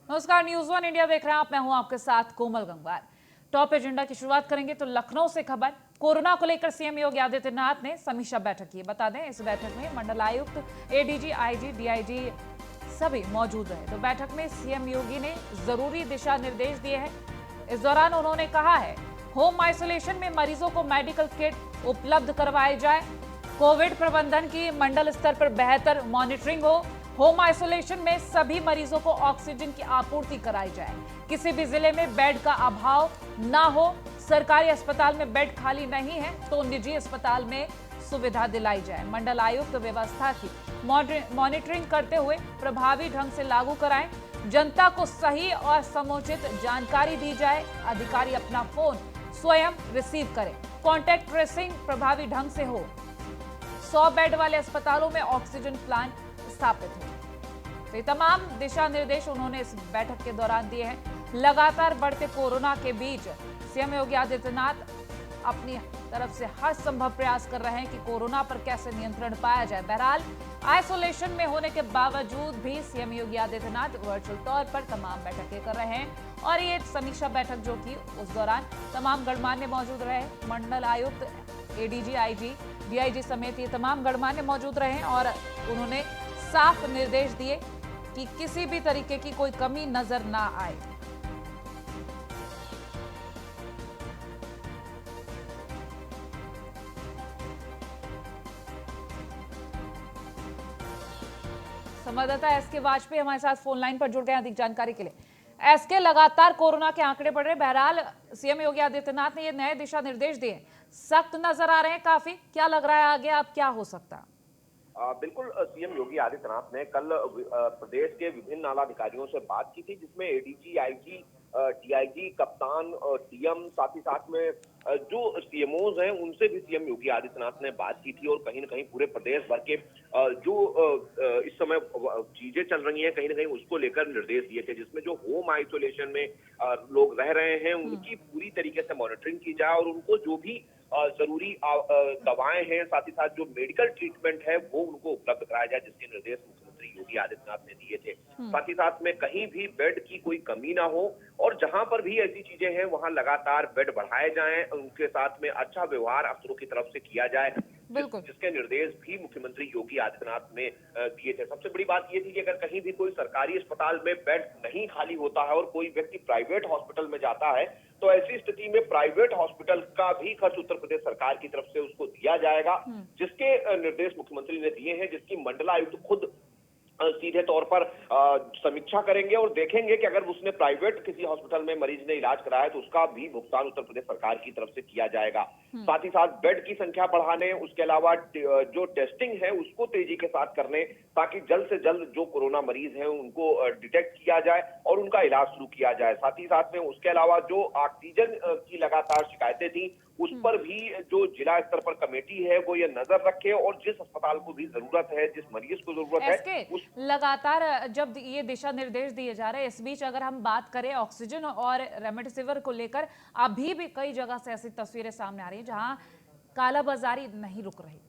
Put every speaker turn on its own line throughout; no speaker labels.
नमस्कार, news one India देख रहे हैं आप। मैं हूं आपके साथ कोमल गंगवार। टॉप एजेंडा की शुरुआत करेंगे तो लखनऊ से खबर। कोरोना को लेकर सीएम योगी आदित्यनाथ ने समीक्षा बैठक की। बता दें, इस बैठक में मंडल आयुक्त, एडीजी, आईजी, डीआईजी सभी मौजूद रहे। तो बैठक में सीएम योगी ने जरूरी दिशा निर्देश दिए हैं। इस दौरान उन्होंने कहा है, होम आइसोलेशन में मरीजों को मेडिकल किट उपलब्ध करवाई जाए, कोविड प्रबंधन की मंडल स्तर पर बेहतर मॉनिटरिंग हो, होम आइसोलेशन में सभी मरीजों को ऑक्सीजन की आपूर्ति कराई जाए, किसी भी जिले में बेड का अभाव ना हो, सरकारी अस्पताल में बेड खाली नहीं है तो निजी अस्पताल में सुविधा दिलाई जाए, मंडल आयुक्त व्यवस्था की मॉनिटरिंग करते हुए प्रभावी ढंग से लागू कराएं, जनता को सही और समुचित जानकारी दी जाए, अधिकारी अपना फोन स्वयं रिसीव करें, कॉन्टैक्ट ट्रेसिंग प्रभावी ढंग से हो, 100 बेड वाले अस्पतालों में ऑक्सीजन प्लांट स्थापित हो। तो ये तमाम दिशा निर्देश उन्होंने इस बैठक के दौरान दिए हैं। लगातार बढ़ते कोरोना के बीच सीएम योगी आदित्यनाथ अपनी तरफ से हर संभव प्रयास कर रहे हैं कि कोरोना पर कैसे नियंत्रण पाया जाए। बहरहाल आइसोलेशन में होने के बावजूद भी सीएम योगी आदित्यनाथ वर्चुअल तौर पर तमाम बैठकें कर रहे हैं और ये समीक्षा बैठक जो कि उस दौरान तमाम गणमान्य मौजूद रहे, मंडल आयुक्त, एडीजी, आईजी, डीआईजी समेत ये तमाम गणमान्य मौजूद रहे और उन्होंने साफ निर्देश दिए कि किसी भी तरीके की कोई कमी नजर ना आए। संवाददाता एसके वाजपेयी हमारे साथ फोन लाइन पर जुड़ गए अधिक जानकारी के लिए। एसके, लगातार कोरोना के आंकड़े बढ़ रहे, बहरहाल सीएम योगी आदित्यनाथ ने ये नए दिशा निर्देश दिए, सख्त नजर आ रहे हैं काफी, क्या लग रहा है आगे अब क्या हो सकता है?
बिल्कुल, सीएम योगी आदित्यनाथ ने कल प्रदेश के विभिन्न आला अधिकारियों से बात की थी, जिसमें एडीजी, आईजी, डीआईजी, कप्तान, डीएम, साथ ही साथ में जो सीएमओज हैं उनसे भी सीएम योगी आदित्यनाथ ने बात की थी और कहीं ना कहीं पूरे प्रदेश भर के जो इस समय चीजें चल रही हैं कहीं ना कहीं उसको लेकर निर्देश दिए थे, जिसमें जो होम आइसोलेशन में लोग रह रहे हैं उनकी पूरी तरीके से मॉनिटरिंग की जाए और उनको जो भी जरूरी दवाएं हैं, साथ ही साथ जो मेडिकल ट्रीटमेंट है वो उनको उपलब्ध कराया जाए, जिसके निर्देश मुख्यमंत्री योगी आदित्यनाथ ने दिए थे। साथ ही साथ में कहीं भी बेड की कोई कमी ना हो और जहां पर भी ऐसी चीजें हैं वहां लगातार बेड बढ़ाए जाएं, उनके साथ में अच्छा व्यवहार अफसरों की तरफ से किया जाए, जिसके निर्देश भी मुख्यमंत्री योगी आदित्यनाथ ने दिए थे। सबसे बड़ी बात यह थी कि अगर कहीं भी कोई सरकारी अस्पताल में बेड नहीं खाली होता है और कोई व्यक्ति प्राइवेट हॉस्पिटल में जाता है तो ऐसी स्थिति में प्राइवेट हॉस्पिटल का भी खर्च उत्तर प्रदेश सरकार की तरफ से उसको दिया जाएगा, जिसके निर्देश मुख्यमंत्री ने दिए हैं, जिसकी मंडलायुक्त खुद सीधे तौर पर समीक्षा करेंगे और देखेंगे कि अगर उसने प्राइवेट किसी हॉस्पिटल में मरीज ने इलाज कराया तो उसका भी भुगतान उत्तर प्रदेश सरकार की तरफ से किया जाएगा। साथ ही साथ बेड की संख्या बढ़ाने, उसके अलावा जो टेस्टिंग है उसको तेजी के साथ करने, ताकि जल्द से जल्द जो कोरोना मरीज हैं उनको डिटेक्ट किया जाए और उनका इलाज शुरू किया जाए। साथ ही साथ में उसके अलावा जो ऑक्सीजन की लगातार शिकायतें थी उस पर भी जो जिला स्तर पर कमेटी है वो ये नजर रखे और जिस अस्पताल को भी जरूरत है, जिस मरीज को जरूरत है
उस लगातार जब ये दिशा निर्देश दिए जा रहे हैं, इस बीच अगर हम बात करें ऑक्सीजन और रेमडेसिविर को लेकर, अभी भी कई जगह से ऐसी तस्वीरें सामने आ रही हैं जहां कालाबाजारी नहीं रुक रही।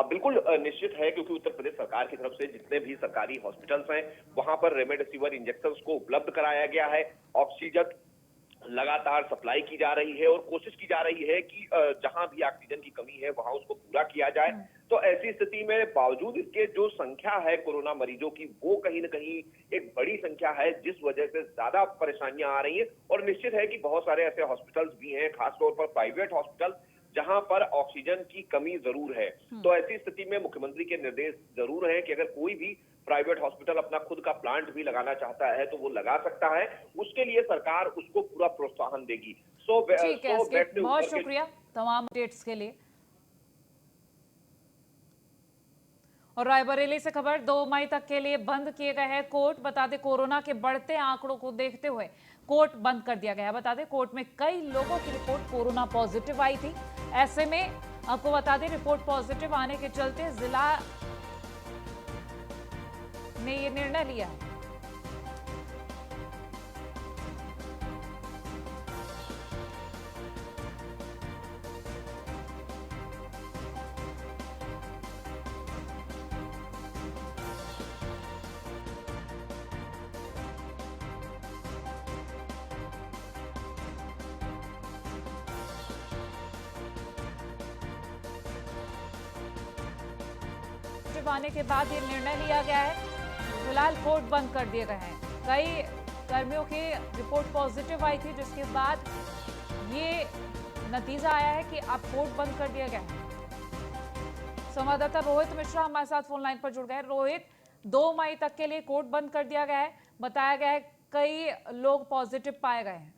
बिल्कुल निश्चित है, क्योंकि उत्तर प्रदेश सरकार की तरफ से जितने भी सरकारी हॉस्पिटल्स हैं वहां पर रेमडेसिविर इंजेक्शन को उपलब्ध कराया गया है, ऑक्सीजन लगातार सप्लाई की जा रही है और कोशिश की जा रही है कि जहां भी ऑक्सीजन की कमी है वहां उसको पूरा किया जाए। तो ऐसी स्थिति में बावजूद इसके जो संख्या है कोरोना मरीजों की वो कहीं ना कहीं एक बड़ी संख्या है, जिस वजह से ज्यादा परेशानियां आ रही हैं और निश्चित है कि बहुत सारे ऐसे हॉस्पिटल्स भी हैं, खासतौर पर प्राइवेट हॉस्पिटल, जहां पर ऑक्सीजन की कमी जरूर है। तो ऐसी स्थिति में मुख्यमंत्री के निर्देश जरूर हैं कि अगर कोई भी प्राइवेट हॉस्पिटल अपना खुद का प्लांट भी लगाना चाहता है तो वो लगा सकता है, उसके लिए सरकार उसको पूरा प्रोत्साहन देगी।
बहुत शुक्रिया तमाम अपडेट्स के लिए। और रायबरेली से खबर, 2 मई तक के लिए बंद किए गए हैं कोर्ट। बता दें, कोरोना के बढ़ते आंकड़ों को देखते हुए कोर्ट बंद कर दिया गया है। बता दें, कोर्ट में कई लोगों की रिपोर्ट कोरोना पॉजिटिव आई थी। ऐसे में आपको बता दें, रिपोर्ट पॉजिटिव आने के चलते जिला ने ये निर्णय लिया है। पॉजिटिव आने के बाद ये निर्णय लिया गया है। फिलहाल कोर्ट बंद कर दिए गए हैं। कई कर्मियों की रिपोर्ट पॉजिटिव आई थी, जिसके बाद ये नतीजा आया है कि अब कोर्ट बंद कर दिया गया है। संवाददाता रोहित मिश्रा हमारे साथ फोन लाइन पर जुड़ गए। रोहित, 2 मई तक के लिए कोर्ट बंद कर दिया गया है, बताया गया है कई लोग पॉजिटिव पाए गए हैं।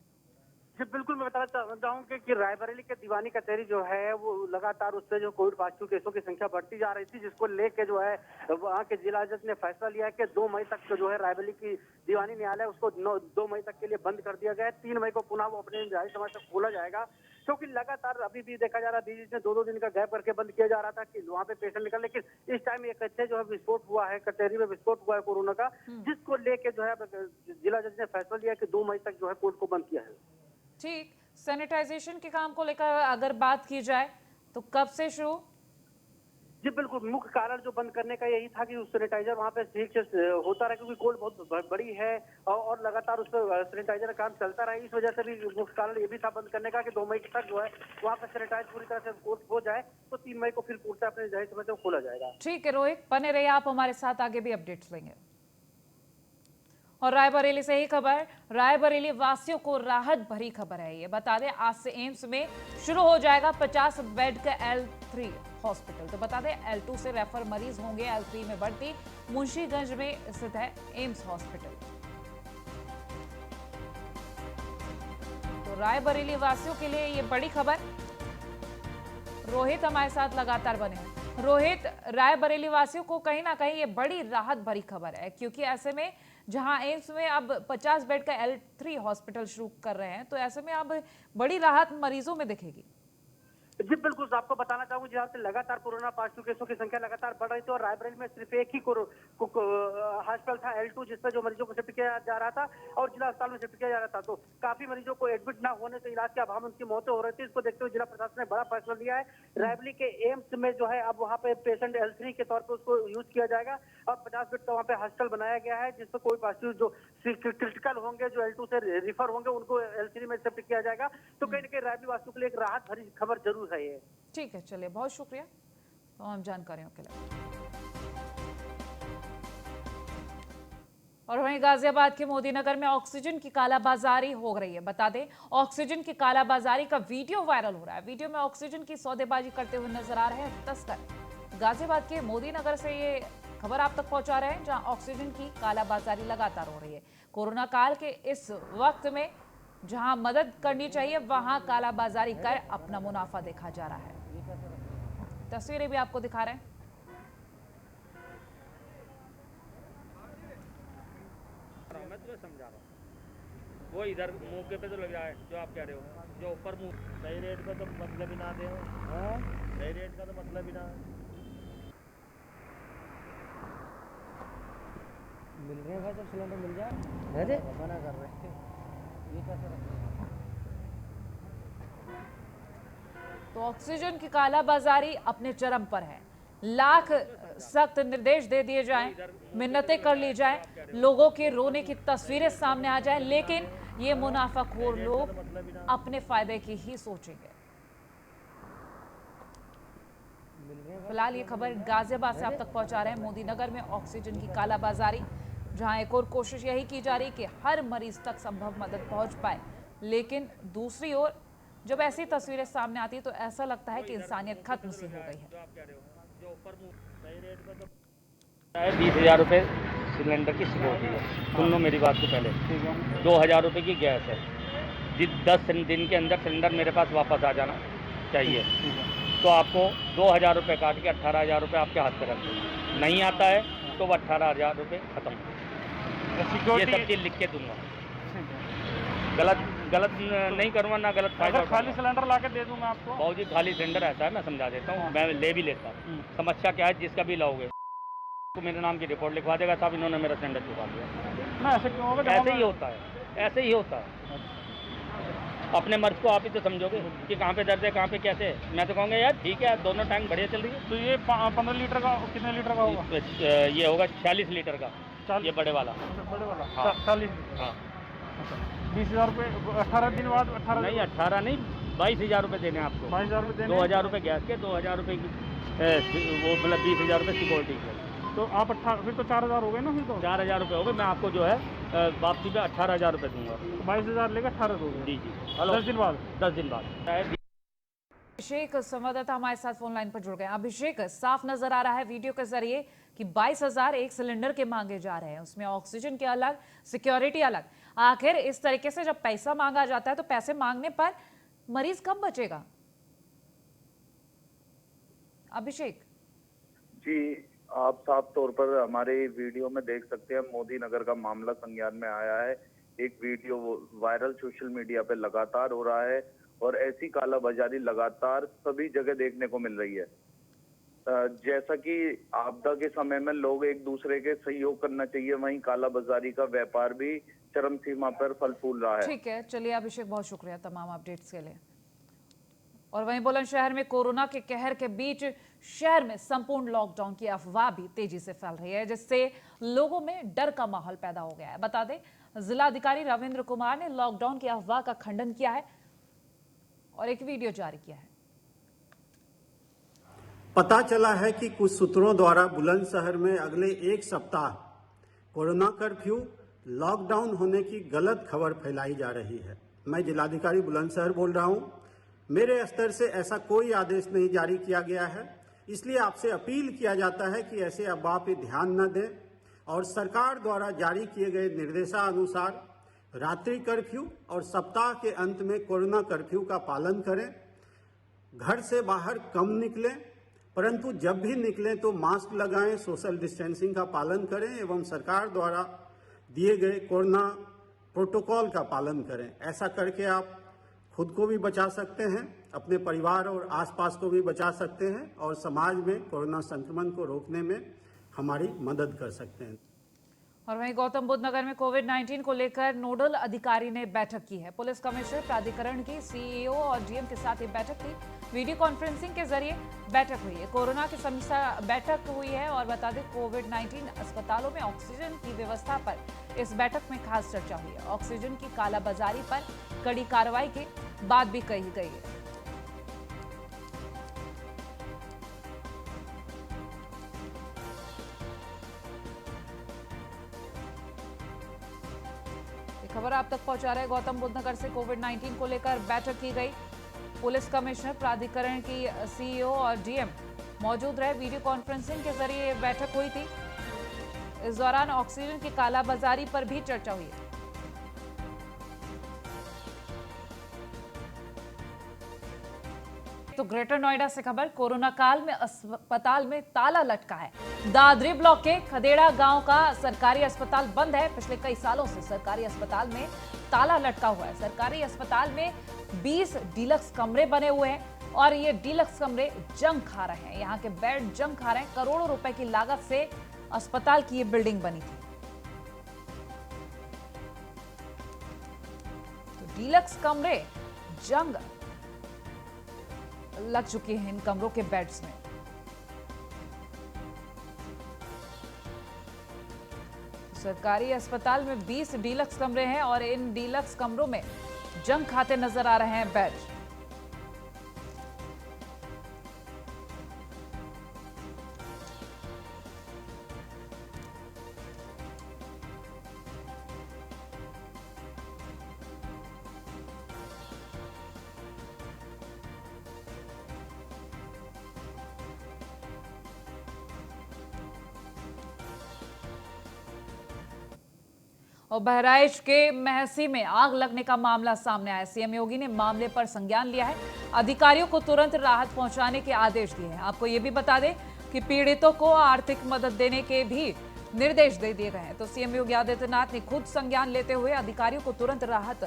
जी बिल्कुल, मैं बताना चाहता हूँ कि रायबरेली के दीवानी कचहरी जो है वो लगातार उससे जो कोविड पॉजिटिव केसों की संख्या बढ़ती जा रही थी, जिसको लेके जो है वहाँ के जिला जज ने फैसला लिया है कि 2 मई तक जो है रायबरेली की दीवानी न्यायालय उसको 2 मई तक के लिए बंद कर दिया गया है। 3 मई को पुनः वो अपने जाहिर समय तक खोला जाएगा, क्योंकि लगातार अभी भी देखा जा रहा है बीच में 2-2 दिन का गैप करके बंद किया जा रहा था कि वहाँ पे पेशेंट निकल, लेकिन इस टाइम एक अच्छे जो है विस्फोट हुआ है, कचहरी में विस्फोट हुआ है कोरोना का, जिसको लेके जो है जिला जज ने फैसला लिया कि 2 मई तक जो है कोर्ट को बंद किया है।
ठीक, सैनिटाइजेशन के काम को लेकर अगर बात की जाए तो कब से शुरू?
जी बिल्कुल, मुख्य कारण जो बंद करने का यही था कि उस सैनिटाइजर वहाँ पे ठीक से होता रहा, क्योंकि कोल्ड बहुत बड़ी है और लगातार उस पर सैनिटाइजर का काम चलता रहा। इस वजह से भी मुख्य कारण ये भी था बंद करने का कि 2 मई तक जो है वहाँ पे सैनिटाइज पूरी तरह से कोर्ट हो जाए, तो 3 मई को फिर कोर्ट से अपने जाहिर समय से खोला जाएगा।
ठीक है रोहित, बने रहिए आप हमारे साथ, आगे भी अपडेट्स लेंगे। और रायबरेली से ही खबर, रायबरेली वासियों को राहत भरी खबर है। ये बता दें, आज से एम्स में शुरू हो जाएगा 50 बेड का L3 हॉस्पिटल। तो बता दें, L2 से रेफर मरीज होंगे L3 में भर्ती। मुंशीगंज में स्थित है एम्स हॉस्पिटल। तो रायबरेली वासियों के लिए ये बड़ी खबर। रोहित हमारे साथ लगातार बने हैं। रोहित, रायबरेली वासियों को कहीं ना कहीं ये बड़ी राहत भरी खबर है, क्योंकि ऐसे में जहां एम्स में अब 50 बेड का L3 हॉस्पिटल शुरू कर रहे हैं, तो ऐसे में अब बड़ी राहत मरीजों में दिखेगी।
जी बिल्कुल, तो आपको बताना चाहूंगा जहाँ से लगातार कोरोना पॉजिटिव केसों की संख्या लगातार बढ़ रही थी और रायबरेली में सिर्फ एक ही हॉस्पिटल था L2 जिसमें जो मरीजों को शिफ्ट किया जा रहा था और जिला अस्पताल में शिफ्ट किया जा रहा था। तो काफी मरीजों को एडमिट ना होने से इलाज के अभाव में उनकी मौतें हो रही थी। इसको देखते हुए जिला प्रशासन ने बड़ा फैसला लिया है। रायबरेली के एम्स में जो है अब वहाँ पे पेशेंट L3 के तौर पर उसको यूज किया जाएगा और 50 बेड का वहाँ पे हॉस्पिटल बनाया गया है, जिसमें कोई पॉजिटिव जो क्रिटिकल होंगे, जो L2 से रिफर होंगे, उनको L3 में शिफ्ट किया जाएगा। तो कहीं ना कहीं रायबरेली वासियों के लिए एक राहत भरी खबर जरूर है ये।
ठीक है, चलिए, बहुत शुक्रिया तमाम जानकारियों के लिए। और वहीं गाजियाबाद के मोदीनगर में ऑक्सीजन की कालाबाजारी हो रही है। बता दें, ऑक्सीजन की कालाबाजारी का वीडियो वायरल हो रहा है। वीडियो में ऑक्सीजन की सौदेबाजी करते हुए नजर आ रहे हैं तस्कर। गाजियाबाद के मोदीनगर से ये खबर आप तक पहुंचा रहे हैं, जहां ऑक्सीजन की कालाबाजारी लगातार हो रही है। कोरोना काल के इस वक्त में जहां मदद करनी चाहिए, वहां कालाबाजारी कर अपना मुनाफा देखा जा रहा है। तस्वीरें भी आपको दिखा रहे हैं।
मैं तुम्हें समझा रहा हूँ, वो इधर मौके पे तो लग रहा है जो आप कह रहे हो, जो ऊपर मुंह सही रेट का तो मतलब ही ना दे, सही रेट का तो मतलब ही ना मिल रहे हैं भाई, जब सिलेंडर मिल जाए अरे मना कर रहे हैं, ये कैसे रखें।
तो ऑक्सीजन की कालाबाजारी अपने चरम पर है। लाख सख्त निर्देश दे दिए जाएं, मिन्नतें कर ली जाएं, लोगों के रोने की तस्वीरें सामने आ जाएं, लेकिन ये मुनाफाखोर लोग अपने फायदे की ही सोचेंगे। फिलहाल ये खबर गाजियाबाद से आप तक पहुंचा रहे हैं। मोदीनगर में ऑक्सीजन की कालाबाजारी, जहां एक और कोशिश यही की जा रही कि हर मरीज तक संभव मदद पहुंच पाए, लेकिन दूसरी ओर जब ऐसी तस्वीरें सामने आती है तो ऐसा लगता है कि इंसानियत खत्म सी हो गई है।
20,000 रुपये सिलेंडर की सिक्योरिटी है। सुन लो मेरी बात को पहले, 2,000 रुपये की गैस है। 10 दिन के अंदर सिलेंडर मेरे पास वापस आ जाना चाहिए, तो आपको 2,000 रुपये काट के 18,000 रुपये आपके हाथ पे रख दो। नहीं आता है तो वो 18,000 रुपये खत्म। ये सब चीज़ लिख के दूंगा, गलत नहीं करूँगा, ना गलत फायदा।
खाली सिलेंडर ला के दे दूंगा आपको।
बाबू जी, खाली सिलेंडर ऐसा है, मैं समझा देता हूँ, मैं ले भी लेता। समस्या क्या है, जिसका भी लाओगे तो मेरे नाम की रिपोर्ट लिखवा देगा, साहब इन्होंने मेरा सिलेंडर चुका दिया।
ना ऐसे क्यों होगा?
ऐसे ही होता है, ऐसे ही होता है। अपने मर्ज को आप ही तो समझोगे कि कहाँ पे दर्द है, कहाँ पे कैसे है। मैं तो कहूँगा यार ठीक है, दोनों टैंक बढ़िया चल रही है।
तो ये 15 लीटर का कितने लीटर का होगा?
ये होगा 46 लीटर का, ये बड़े वाला।
बड़े वाला?
हाँ।
40।
हाँ,
20,000 रुपये 18 दिन बाद? 18
नहीं 18 नहीं, 22,000 रुपये देने हैं आपको।
22,000 रुपये देने।
2,000 रुपये गैस के, 2,000 रुपये की वो मतलब 20,000 रुपये सिक्योरिटी के।
तो आप 18 फिर तो 4000 हो गए ना फिर तो
4000 रुपये हो गए। मैं आपको जो है वापसी पे 18,000 रुपये दूंगा।
22,000 लेकर 18 दोगे।
जी जी। हेलो,
10 दिन बाद
10 दिन बाद।
अभिषेक संवाददाता हमारे साथ फोन लाइन पर जुड़ गए। अभिषेक, साफ नजर आ रहा है वीडियो के जरिए कि 22,000 एक सिलेंडर के मांगे जा रहे हैं, उसमें ऑक्सीजन के अलग, सिक्योरिटी अलग। आखिर इस तरीके से जब पैसा मांगा जाता है तो पैसे मांगने पर मरीज कब बचेगा? अभिषेक
जी, आप साफ तौर पर हमारे वीडियो में देख सकते हैं, मोदी नगर का मामला संज्ञान में आया है। एक वीडियो वायरल सोशल मीडिया पे लगातार हो रहा है और ऐसी कालाबाजारी लगातार सभी जगह देखने को मिल रही है। जैसा कि आपदा के समय में लोग एक दूसरे के सहयोग करना चाहिए, वहीं कालाबाजारी का व्यापार भी चरम सीमा पर फल फूल रहा है।
ठीक है, चलिए अभिषेक, बहुत शुक्रिया तमाम अपडेट्स के लिए। और वहीं बुलंदशहर में कोरोना के कहर के बीच शहर में संपूर्ण लॉकडाउन की अफवाह भी तेजी से फैल रही है, जिससे लोगों में डर का माहौल पैदा हो गया है। बता दें, जिलाधिकारी रविंद्र कुमार ने लॉकडाउन की अफवाह का खंडन किया है और एक वीडियो जारी किया है।
पता चला है कि कुछ सूत्रों द्वारा बुलंदशहर में अगले एक सप्ताह कोरोना कर्फ्यू, लॉकडाउन होने की गलत खबर फैलाई जा रही है। मैं जिलाधिकारी बुलंदशहर बोल रहा हूं। मेरे स्तर से ऐसा कोई आदेश नहीं जारी किया गया है, इसलिए आपसे अपील किया जाता है कि ऐसे अफवाह पर ध्यान न दें और सरकार द्वारा जारी किए गए निर्देशानुसार रात्रि कर्फ्यू और सप्ताह के अंत में कोरोना कर्फ्यू का पालन करें। घर से बाहर कम निकलें, परंतु जब भी निकलें तो मास्क लगाएं, सोशल डिस्टेंसिंग का पालन करें एवं सरकार द्वारा दिए गए कोरोना प्रोटोकॉल का पालन करें। ऐसा करके आप खुद को भी बचा सकते हैं, अपने परिवार और आसपास को भी बचा सकते हैं और समाज में कोरोना संक्रमण को रोकने में हमारी मदद कर सकते हैं।
और वहीं गौतम बुद्ध नगर में कोविड-19 को लेकर नोडल अधिकारी ने बैठक की है। पुलिस कमिश्नर प्राधिकरण की सीईओ और डीएम के साथ ये बैठक थी। वीडियो कॉन्फ्रेंसिंग के जरिए बैठक हुई है। कोरोना की समीक्षा बैठक हुई है और बता दें, कोविड-19 अस्पतालों में ऑक्सीजन की व्यवस्था पर इस बैठक में खास चर्चा हुई है। ऑक्सीजन की कालाबाजारी पर कड़ी कार्रवाई की बात भी कही गई है। खबर आप तक पहुंचा रहे गौतम बुद्ध नगर से कोविड-19 को लेकर बैठक की गई। पुलिस कमिश्नर प्राधिकरण की सीईओ और डीएम मौजूद रहे। वीडियो कॉन्फ्रेंसिंग के जरिए बैठक हुई थी। इस दौरान ऑक्सीजन की कालाबाजारी पर भी चर्चा हुई है। तो ग्रेटर नोएडा से खबर, कोरोना काल में अस्पताल में ताला लटका है। दादरी ब्लॉक के खदेड़ा गांव का सरकारी अस्पताल बंद है। पिछले कई सालों से सरकारी अस्पताल में ताला लटका हुआ है। सरकारी अस्पताल में 20 डीलक्स कमरे बने हुए हैं और ये डीलक्स कमरे जंग खा रहे हैं। यहाँ के बेड जंग खा रहे हैं। करोड़ों रुपए की लागत से अस्पताल की ये बिल्डिंग बनी थी। तो डीलक्स कमरे जंग लग चुकी हैं इन कमरों के बेड्स में। सरकारी अस्पताल में 20 डीलक्स कमरे हैं और इन डीलक्स कमरों में जंग खाते नजर आ रहे हैं बेड। और बहराइच के महसी में आग लगने का मामला सामने आया। सीएम योगी ने मामले पर संज्ञान लिया है। अधिकारियों को तुरंत राहत पहुंचाने के आदेश दिए हैं। आपको ये भी बता दें कि पीड़ितों को आर्थिक मदद देने के भी निर्देश दे दिए गए हैं। तो सीएम योगी आदित्यनाथ ने खुद संज्ञान लेते हुए अधिकारियों को तुरंत राहत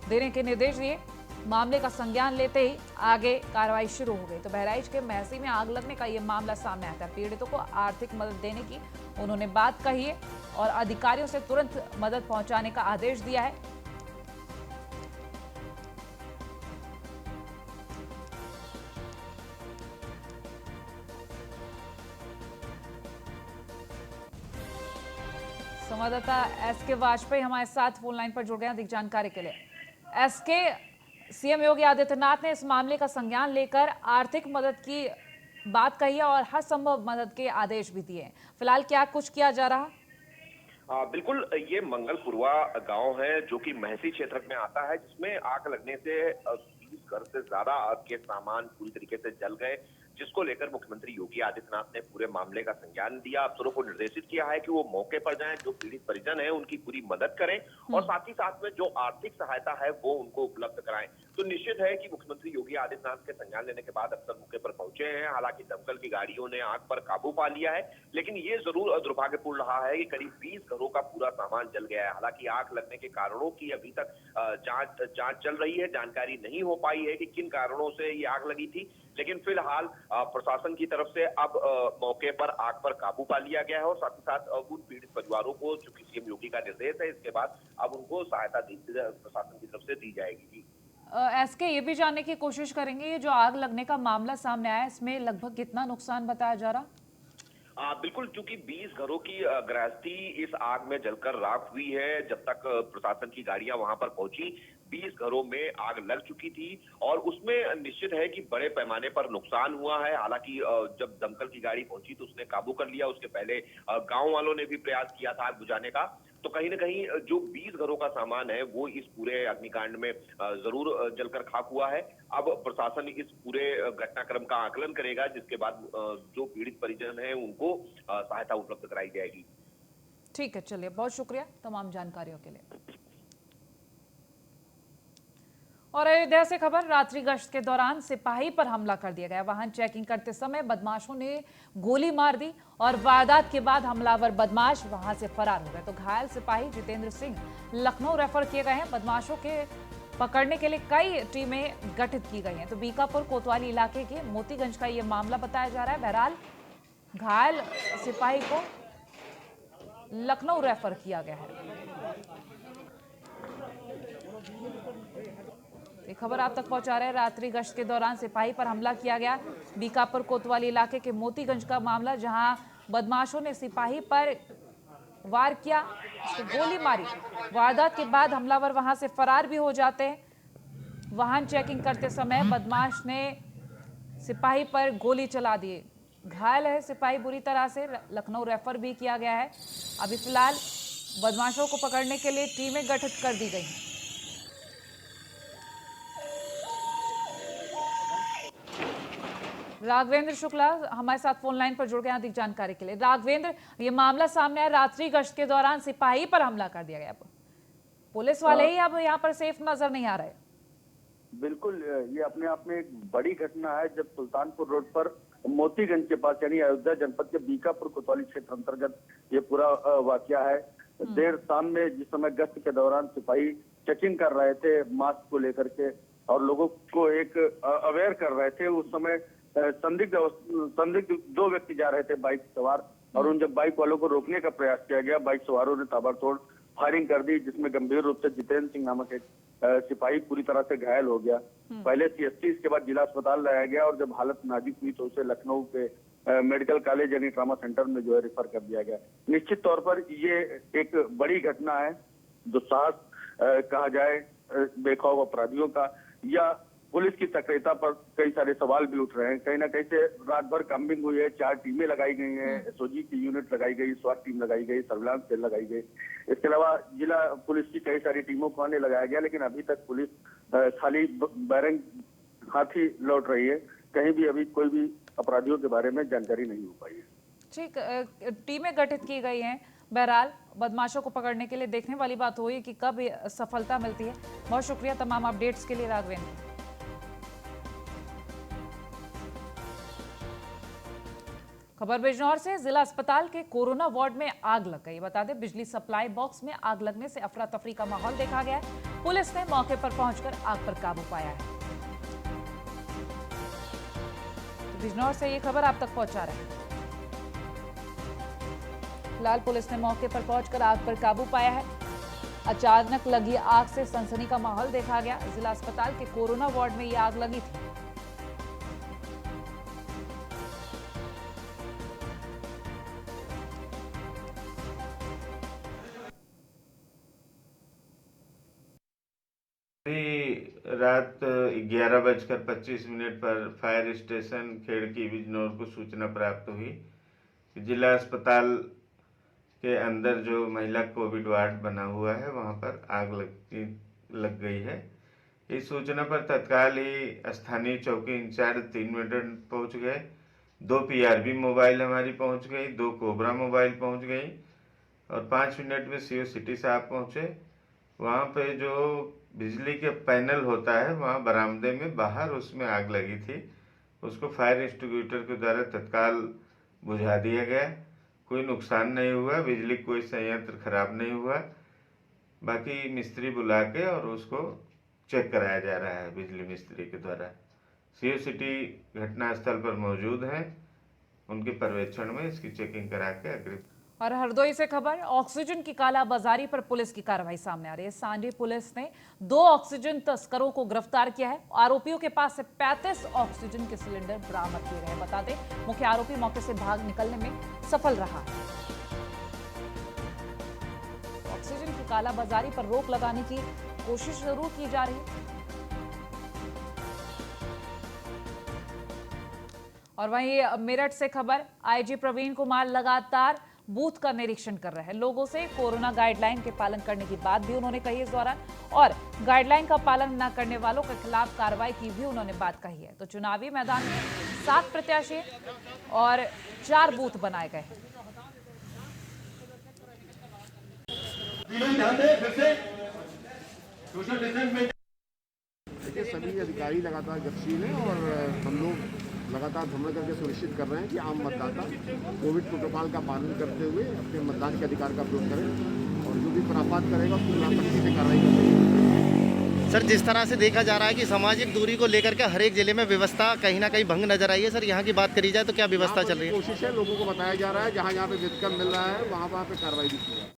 देने के निर्देश दिए। मामले का संज्ञान लेते ही आगे कार्रवाई शुरू हो गई। तो बहराइच के महसी में आग लगने का ये मामला सामने आया था। पीड़ितों को आर्थिक मदद देने की उन्होंने बात कही है और अधिकारियों से तुरंत मदद पहुंचाने का आदेश दिया है। संवाददाता एसके वाजपेयी हमारे साथ फोन लाइन पर जुड़ गए हैं अधिक जानकारी के लिए। एसके, सीएम योगी आदित्यनाथ ने इस मामले का संज्ञान लेकर आर्थिक मदद की बात कही है और हर संभव मदद के आदेश भी दिए हैं। फिलहाल क्या कुछ किया जा रहा?
बिल्कुल, ये मंगलपुरवा गांव है जो कि महसी क्षेत्र में आता है, जिसमें आग लगने से 20 घर से ज्यादा के सामान पूरी तरीके से जल गए, जिसको लेकर मुख्यमंत्री योगी आदित्यनाथ ने पूरे मामले का संज्ञान दिया। अफसरों को निर्देशित किया है कि वो मौके पर जाएं, जो पीड़ित परिजन है उनकी पूरी मदद करें और साथ ही साथ में जो आर्थिक सहायता है वो उनको उपलब्ध कराएं। तो निश्चित है कि मुख्यमंत्री योगी आदित्यनाथ के संज्ञान लेने के बाद अफसर मौके पर पहुंचे हैं। हालांकि दमकल की गाड़ियों ने आग पर काबू पा लिया है, लेकिन ये जरूर दुर्भाग्यपूर्ण रहा है कि करीब 20 घरों का पूरा सामान जल गया है। हालांकि आग लगने के कारणों की अभी तक जांच चल रही है, जानकारी नहीं हो पाई है कि किन कारणों से ये आग लगी थी, लेकिन फिलहाल प्रशासन की तरफ से अब मौके पर आग पर काबू पा लिया गया है और साथ ही साथ उन पीड़ित परिवारों को, चूंकि सीएम योगी का निर्देश है, इसके बाद अब उनको सहायता प्रशासन की तरफ से दी जाएगी।
एसके ये भी जानने की कोशिश करेंगे, ये जो आग लगने का मामला सामने आया इसमें लगभग कितना नुकसान बताया जा रहा?
बिल्कुल, चूंकि 20 घरों की गृहस्थी इस आग में जलकर राख हुई है। जब तक प्रशासन की गाड़ियां वहां पर पहुंची, 20 घरों में आग लग चुकी थी और उसमें निश्चित है कि बड़े पैमाने पर नुकसान हुआ है। हालांकि जब दमकल की गाड़ी पहुंची तो उसने काबू कर लिया। उसके पहले गांव वालों ने भी प्रयास किया था आग बुझाने का। तो कहीं ना कहीं जो 20 घरों का सामान है वो इस पूरे अग्निकांड में जरूर जलकर खाक हुआ है। अब प्रशासन इस पूरे घटनाक्रम का आकलन करेगा, जिसके बाद जो पीड़ित परिजन हैं उनको सहायता उपलब्ध कराई जाएगी।
ठीक है, चलिए, बहुत शुक्रिया तमाम जानकारियों के लिए। और अयोध्या से खबर, रात्रि गश्त के दौरान सिपाही पर हमला कर दिया गया। वाहन चेकिंग करते समय बदमाशों ने गोली मार दी और वारदात के बाद हमलावर बदमाश वहां से फरार हो गए। तो घायल सिपाही जितेंद्र सिंह लखनऊ रेफर किए गए हैं। बदमाशों के पकड़ने के लिए कई टीमें गठित की गई हैं। तो बीकापुर कोतवाली इलाके के मोतीगंज का ये मामला बताया जा रहा है। बहरहाल घायल सिपाही को लखनऊ रेफर किया गया है। ये खबर आप तक पहुंचा रहे हैं। रात्रि गश्त के दौरान सिपाही पर हमला किया गया। बीकापुर कोतवाली इलाके के मोतीगंज का मामला, जहां बदमाशों ने सिपाही पर वार किया, उसको गोली मारी। वारदात के बाद हमलावर वहां से फरार भी हो जाते हैं। वाहन चेकिंग करते समय बदमाश ने सिपाही पर गोली चला दी। घायल है सिपाही बुरी तरह से, लखनऊ रेफर भी किया गया है। अभी फिलहाल बदमाशों को पकड़ने के लिए टीमें गठित कर दी गई हैं। राघवेंद्र शुक्ला हमारे साथ फोन लाइन पर जुड़ गए अधिक जानकारी के लिए। राघवेंद्र, ये मामला सामने आया, रात्रि गश्त के दौरान सिपाही पर हमला कर दिया गया। पुलिस वाले ही अब यहाँ पर सेफ नजर नहीं आ रहे।
बिल्कुल, ये अपने आप में एक बड़ी घटना है। जब सुल्तानपुर रोड पर मोतीगंज के पास यानी अयोध्या जनपद के बीकापुर कोतवाली क्षेत्र अंतर्गत ये पूरा वाकया है। देर शाम में जिस समय गश्त के दौरान सिपाही चेकिंग कर रहे थे मास्क को लेकर के और लोगों को एक अवेयर कर रहे थे, उस समय संदिग्ध दो व्यक्ति जा रहे थे बाइक सवार, और उन जब बाइक वालों को रोकने का प्रयास किया गया, बाइक सवारों ने ताबड़तोड़ फायरिंग कर दी, जिसमें गंभीर रूप से जितेंद्र सिंह नामक एक सिपाही पूरी तरह से घायल हो गया। पहले सीएससी, इसके बाद जिला अस्पताल लाया गया और जब हालत नाजुक हुई तो उसे लखनऊ के मेडिकल कॉलेज यानी ट्रामा सेंटर में जो है रेफर कर दिया गया। निश्चित तौर पर ये एक बड़ी घटना है। दुस्साहस कहा जाए बेखौफ अपराधियों का या पुलिस की सक्रियता पर कई सारे सवाल भी उठ रहे हैं। कहीं ना कहीं से रात भर कम्बिंग हुई है, 4 टीमें लगाई गई हैं, एसओजी की यूनिट लगाई गई, स्वाट टीम लगाई गई, सर्विलांस सेल लगाई गई। इसके अलावा जिला पुलिस की कई सारी टीमों को आने लगाया गया, लेकिन अभी तक पुलिस खाली बैरंग हाथ ही लौट रही है। कहीं भी अभी कोई भी अपराधियों के बारे में जानकारी नहीं हो पाई है।
ठीक, टीमें गठित की गई हैं। बहरहाल बदमाशों को पकड़ने के लिए देखने वाली बात हुई कि कब सफलता मिलती है। बहुत शुक्रिया तमाम अपडेट्स के लिए राघवेंद्र। खबर बिजनौर से, जिला अस्पताल के कोरोना वार्ड में आग लग गई। बता दें, बिजली सप्लाई बॉक्स में आग लगने से अफरा तफरी का माहौल देखा गया। पुलिस ने मौके पर पहुंचकर आग पर काबू पाया है। बिजनौर से ये खबर आप तक पहुंचा रहे हैं। फिलहाल पुलिस ने मौके पर पहुंचकर आग पर काबू पाया है। अचानक लगी आग से सनसनी का माहौल देखा गया। जिला अस्पताल के कोरोना वार्ड में ये आग लगी थी।
अभी रात 11:25 पर फायर स्टेशन खेड़की बिजनौर को सूचना प्राप्त हुई कि जिला अस्पताल के अंदर जो महिला कोविड वार्ड बना हुआ है वहां पर आग लग गई है। इस सूचना पर तत्काल ही स्थानीय चौकी इंचार्ज 3 मिनट पहुंच गए, 2 PRB मोबाइल हमारी पहुंच गई, 2 कोबरा मोबाइल पहुंच गई और 5 मिनट में CO सिटी साहब पहुंचे। वहाँ पे जो बिजली के पैनल होता है वहाँ बरामदे में बाहर उसमें आग लगी थी, उसको फायर एक्सटिंग्विशर के द्वारा तत्काल बुझा दिया गया। कोई नुकसान नहीं हुआ, बिजली कोई संयंत्र खराब नहीं हुआ। बाकी मिस्त्री बुला के और उसको चेक कराया जा रहा है बिजली मिस्त्री के द्वारा। CO सिटी घटनास्थल पर मौजूद हैं, उनके पर्यवेक्षण में इसकी चेकिंग करा के अग्रिम।
और हरदोई से खबर, ऑक्सीजन की कालाबाजारी पर पुलिस की कार्रवाई सामने आ रही है। सांडी पुलिस ने 2 ऑक्सीजन तस्करों को गिरफ्तार किया है। आरोपियों के पास से 35 ऑक्सीजन के सिलेंडर बरामद किए गए। बता दें, मुख्य आरोपी मौके से भाग निकलने में सफल रहा है। ऑक्सीजन की कालाबाजारी पर रोक लगाने की कोशिश जरूर की जा रही है। और वहीं मेरठ से खबर, IG प्रवीण कुमार लगातार बूथ का निरीक्षण कर रहे हैं। लोगों से कोरोना गाइडलाइन के पालन करने की बात भी उन्होंने कही इस दौरान, और गाइडलाइन का पालन न करने वालों के खिलाफ कार्रवाई की भी उन्होंने बात कही है। तो चुनावी मैदान में 7 प्रत्याशी और 4 बूथ बनाए गए हैं।
देखिए, सभी अधिकारी लगातार गतिशील हैं और हम लोग लगातार भ्रमण करके सुनिश्चित कर रहे हैं कि आम मतदाता कोविड प्रोटोकॉल का पालन करते हुए अपने मतदान के अधिकार का प्रयोग करें और जो भी खुराफात करेगा उसको सख्ती से कार्रवाई करें।
सर, जिस तरह से देखा जा रहा है कि सामाजिक दूरी को लेकर के हर एक जिले में व्यवस्था कहीं ना कहीं भंग नजर आई है, सर यहाँ की बात करी जाए तो क्या व्यवस्था चल रही है?
कोशिश है, लोगों को बताया जा रहा है, जहाँ जहाँ पे व्यतिक्रम मिल रहा है वहाँ पे कार्रवाई भी की जाए।